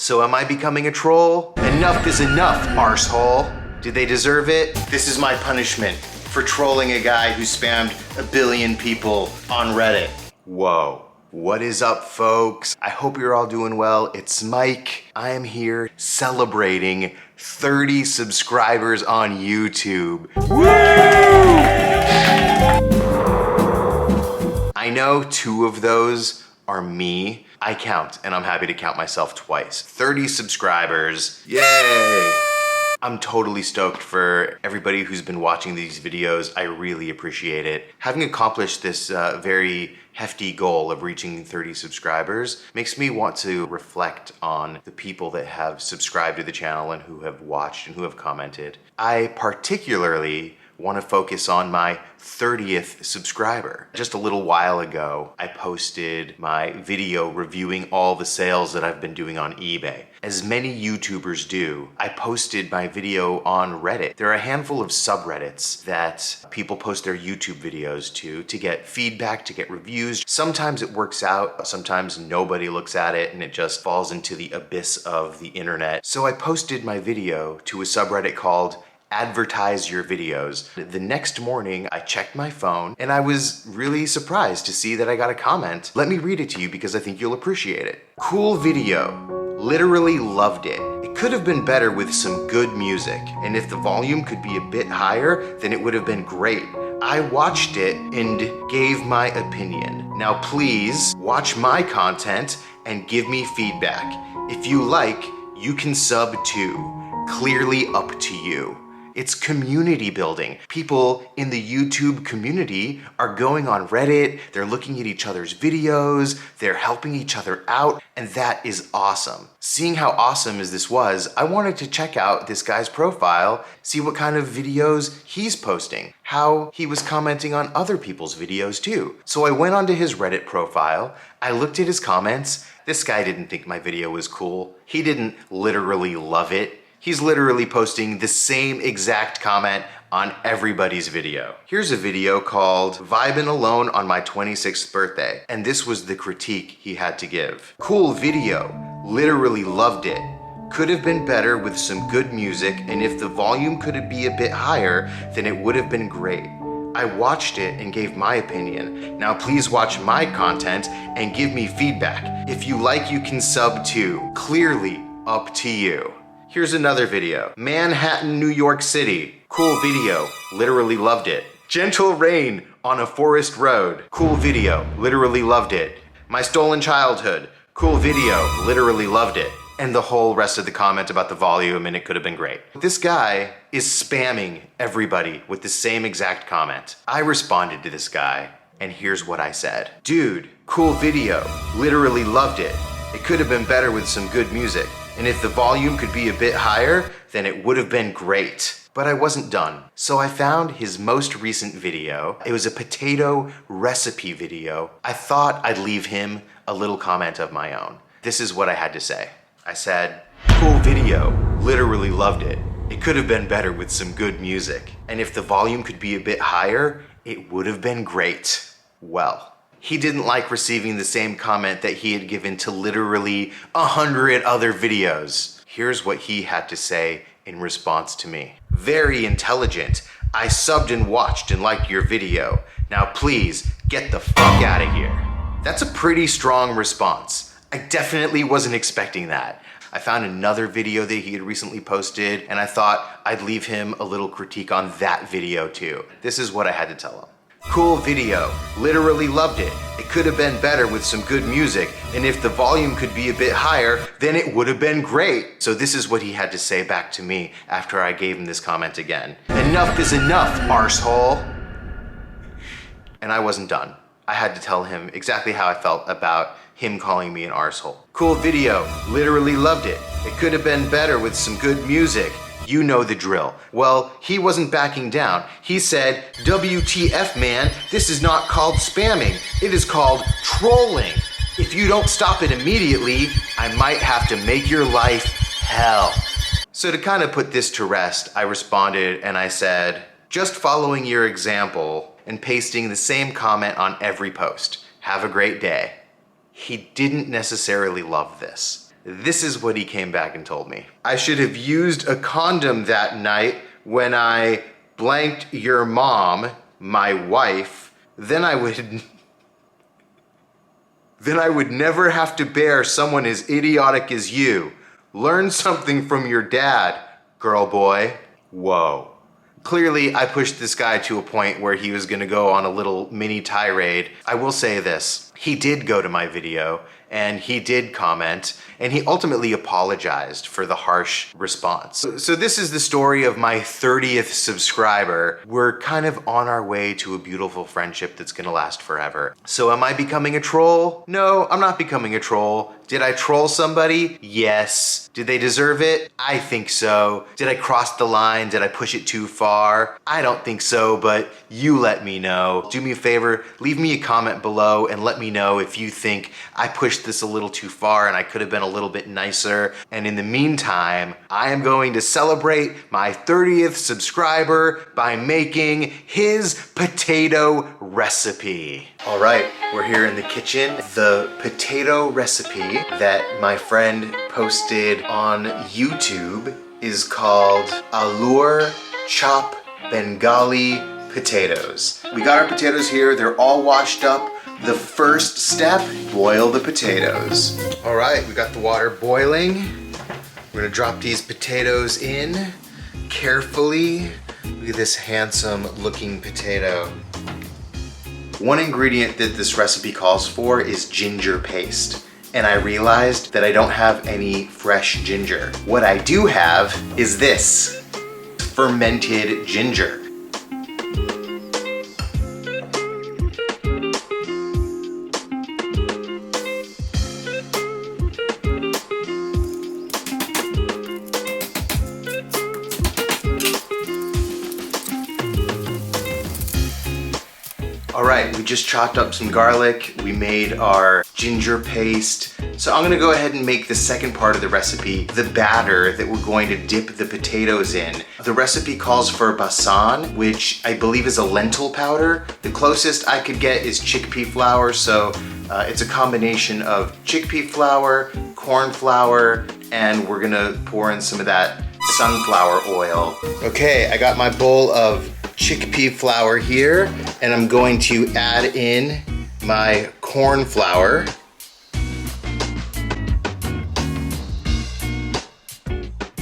So am I becoming a troll? Enough is enough, arsehole. Did they deserve it? This is my punishment for trolling a guy who spammed 1 billion people on Reddit. Whoa. What is up, folks? I hope you're all doing well. It's Mike. I am here celebrating 30 subscribers on YouTube. Woo! I know 2 of those are me. I count, and I'm happy to count myself twice. 30 subscribers. Yay! I'm totally stoked for everybody who's been watching these videos. I really appreciate it. Having accomplished this very hefty goal of reaching 30 subscribers makes me want to reflect on the people that have subscribed to the channel and who have watched and who have commented. I particularly want to focus on my 30th subscriber. Just a little while ago, I posted my video reviewing all the sales that I've been doing on eBay. As many YouTubers do, I posted my video on Reddit. There are a handful of subreddits that people post their YouTube videos to get feedback, to get reviews. Sometimes it works out, sometimes nobody looks at it and it just falls into the abyss of the internet. So I posted my video to a subreddit called Advertise Your Videos. The next morning, I checked my phone and I was really surprised to see that I got a comment. Let me read it to you because I think you'll appreciate it. Cool video. Literally loved it. It could have been better with some good music, and if the volume could be a bit higher, then it would have been great. I watched it and gave my opinion. Now please watch my content and give me feedback. If you like, you can sub too. Clearly up to you. It's community building. People in the YouTube community are going on Reddit, they're looking at each other's videos, they're helping each other out, and that is awesome. Seeing how awesome as this was, I wanted to check out this guy's profile, see what kind of videos he's posting, how he was commenting on other people's videos too. So I went onto his Reddit profile, I looked at his comments. This guy didn't think my video was cool. He didn't literally love it. He's literally posting the same exact comment on everybody's video. Here's a video called Vibin' Alone on My 26th Birthday, and this was the critique he had to give. Cool video, literally loved it. Could have been better with some good music, and if the volume could be a bit higher, then it would have been great. I watched it and gave my opinion. Now please watch my content and give me feedback. If you like, you can sub too. Clearly up to you. Here's another video. Manhattan, New York City. Cool video. Literally loved it. Gentle rain on a forest road. Cool video. Literally loved it. My stolen childhood. Cool video. Literally loved it. And the whole rest of the comment about the volume and it could have been great. This guy is spamming everybody with the same exact comment. I responded to this guy and here's what I said. Dude, cool video. Literally loved it. It could have been better with some good music. And if the volume could be a bit higher, then it would have been great. But I wasn't done. So I found his most recent video. It was a potato recipe video. I thought I'd leave him a little comment of my own. This is what I had to say. I said, cool video, literally loved it. It could have been better with some good music. And if the volume could be a bit higher, it would have been great. Well, he didn't like receiving the same comment that he had given to literally 100 other videos. Here's what he had to say in response to me. Very intelligent. I subbed and watched and liked your video. Now please, get the fuck out of here. That's a pretty strong response. I definitely wasn't expecting that. I found another video that he had recently posted and I thought I'd leave him a little critique on that video too. This is what I had to tell him. Cool video, literally loved it. It could have been better with some good music, and if the volume could be a bit higher, then it would have been great. So this is what he had to say back to me after I gave him this comment again. Enough is enough, arsehole. And I wasn't done. I had to tell him exactly how I felt about him calling me an arsehole. Cool video, literally loved it. It could have been better with some good music. You know the drill. Well, he wasn't backing down. He said, WTF man, this is not called spamming. It is called trolling. If you don't stop it immediately, I might have to make your life hell. So to kind of put this to rest, I responded and I said, just following your example and pasting the same comment on every post. Have a great day. He didn't necessarily love this. this is what he came back and told me. I should have used a condom that night when I blanked your mom, my wife, then I would never have to bear someone as idiotic as you. Learn something from your dad, girl boy. Whoa. Clearly, I pushed this guy to a point where he was gonna go on a little mini tirade. I will say this, he did go to my video and he did comment and he ultimately apologized for the harsh response. So this is the story of my 30th subscriber. We're kind of on our way to a beautiful friendship that's gonna last forever. So am I becoming a troll? No, I'm not becoming a troll. Did I troll somebody? Yes. Did they deserve it? I think so. Did I cross the line? Did I push it too far? I don't think so, but you let me know. Do me a favor, leave me a comment below and let me know if you think I pushed this a little too far and I could have been a little bit nicer. And in the meantime, I am going to celebrate my 30th subscriber by making his potato recipe. All right, we're here in the kitchen. The potato recipe that my friend posted on YouTube is called Alur Chop Bengali potatoes. We got our potatoes here, they're all washed up. The first step, boil the potatoes. All right, we got the water boiling. We're gonna drop these potatoes in carefully. Look at this handsome looking potato. One ingredient that this recipe calls for is ginger paste. And I realized that I don't have any fresh ginger. What I do have is this, fermented ginger. All right, we just chopped up some garlic. We made our ginger paste. So I'm gonna go ahead and make the second part of the recipe, the batter that we're going to dip the potatoes in. The recipe calls for basan, which I believe is a lentil powder. The closest I could get is chickpea flour, so it's a combination of chickpea flour, corn flour, and we're gonna pour in some of that sunflower oil. Okay, I got my bowl of chickpea flour here, and I'm going to add in my corn flour.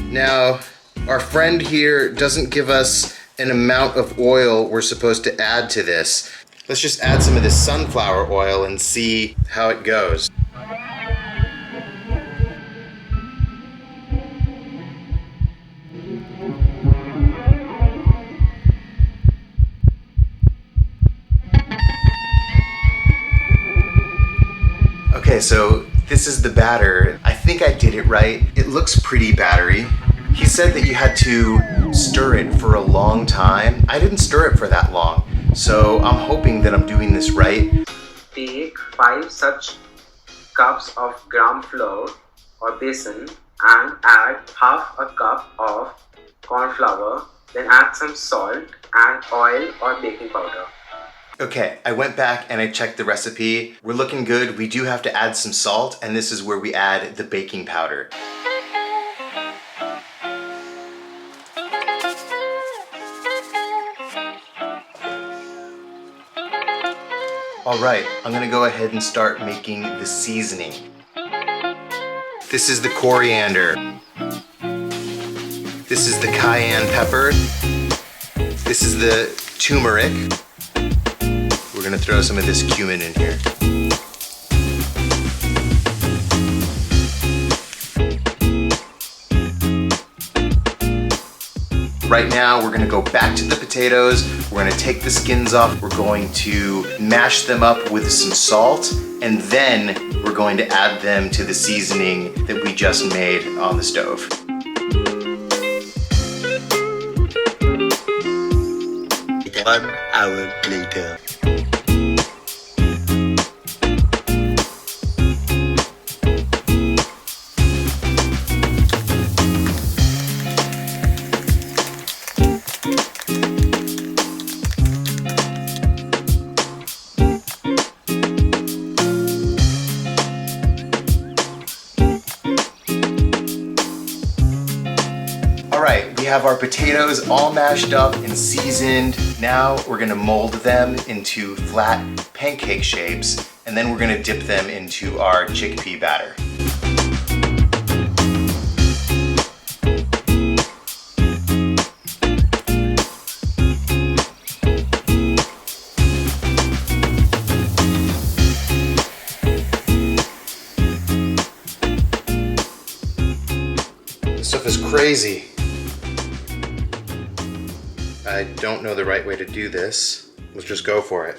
Now, our friend here doesn't give us an amount of oil we're supposed to add to this. Let's just add some of this sunflower oil and see how it goes. Okay, so this is the batter. I think I did it right. It looks pretty battery. He said that you had to stir it for a long time. I didn't stir it for that long, so I'm hoping that I'm doing this right. Take 5 such cups of gram flour or besan and add half a cup of corn flour. Then add some salt and oil or baking powder. Okay, I went back and I checked the recipe. We're looking good. We do have to add some salt, and this is where we add the baking powder. All right, I'm gonna go ahead and start making the seasoning. This is the coriander. This is the cayenne pepper. This is the turmeric. We're gonna throw some of this cumin in here. Right now, we're gonna go back to the potatoes. We're gonna take the skins off. We're going to mash them up with some salt, and then we're going to add them to the seasoning that we just made on the stove. 1 hour later. right, we have our potatoes all mashed up and seasoned. Now we're gonna mold them into flat pancake shapes, and then we're gonna dip them into our chickpea batter. This stuff is crazy. I don't know the right way to do this. Let's just go for it.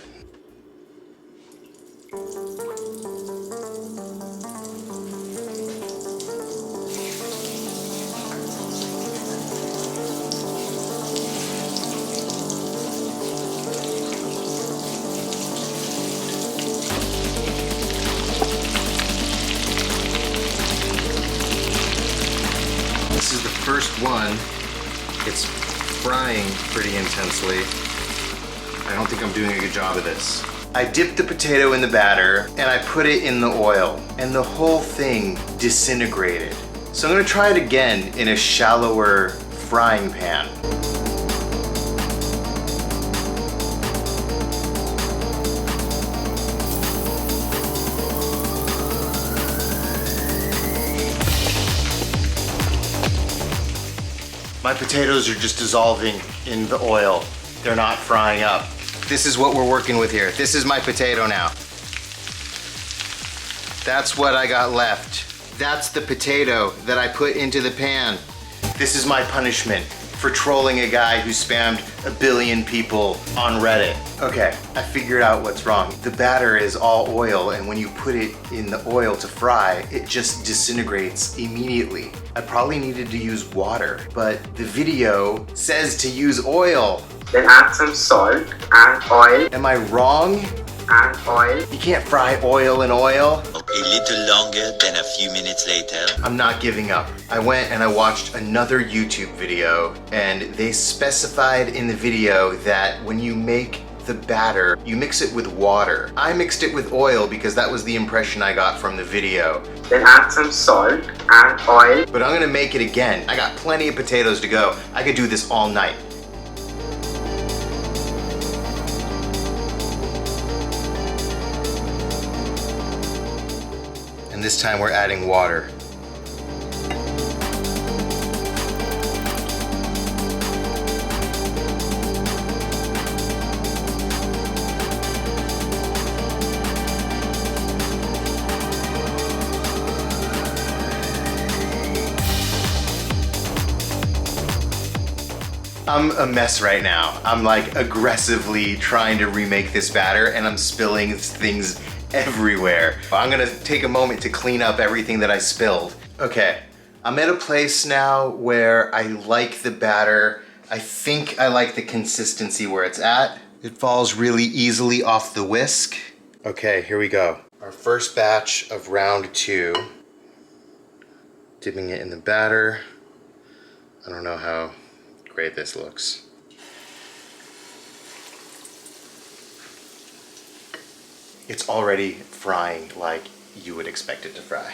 This is the first one. It's frying pretty intensely. I don't think I'm doing a good job of this. I dipped the potato in the batter and I put it in the oil, and the whole thing disintegrated. So I'm gonna try it again in a shallower frying pan. My potatoes are just dissolving in the oil. They're not frying up. This is what we're working with here. This is my potato now. That's what I got left. That's the potato that I put into the pan. This is my punishment for trolling a guy who spammed 1 billion people on Reddit. Okay, I figured out what's wrong. The batter is all oil, and when you put it in the oil to fry, it just disintegrates immediately. I probably needed to use water, but the video says to use oil. Then add some salt and oil Am I wrong? and oil. You can't fry oil in oil. A little longer than a few minutes later. I'm not giving up. I went and I watched another YouTube video, and they specified in the video that when you make the batter, you mix it with water. I mixed it with oil because that was the impression I got from the video. Then add some salt and oil. But I'm gonna make it again. I got plenty of potatoes to go. I could do this all night. And this time we're adding water. I'm a mess right now. I'm like aggressively trying to remake this batter, and I'm spilling things everywhere. I'm gonna take a moment to clean up everything that I spilled. Okay, I'm at a place now where I like the batter. I think I like the consistency where it's at. It falls really easily off the whisk. Okay, here we go. Our first batch of round 2. Dipping it in the batter. I don't know how great this looks. It's already frying like you would expect it to fry.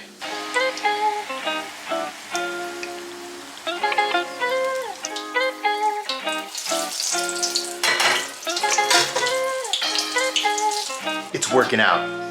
It's working out.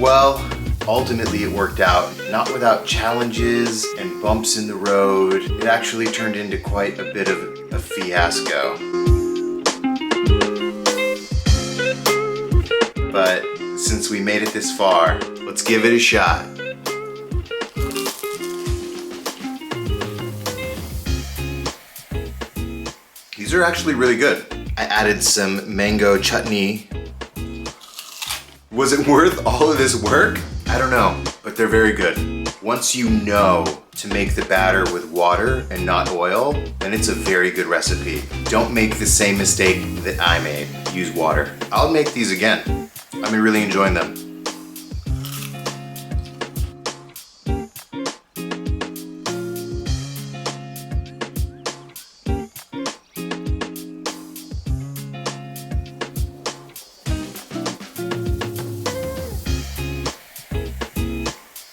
Well, ultimately it worked out, not without challenges and bumps in the road. It actually turned into quite a bit of a fiasco. But since we made it this far, let's give it a shot. These are actually really good. I added some mango chutney. Was it worth all of this work? I don't know, but they're very good. Once you know to make the batter with water and not oil, then it's a very good recipe. Don't make the same mistake that I made. Use water. I'll make these again. I've been really enjoying them.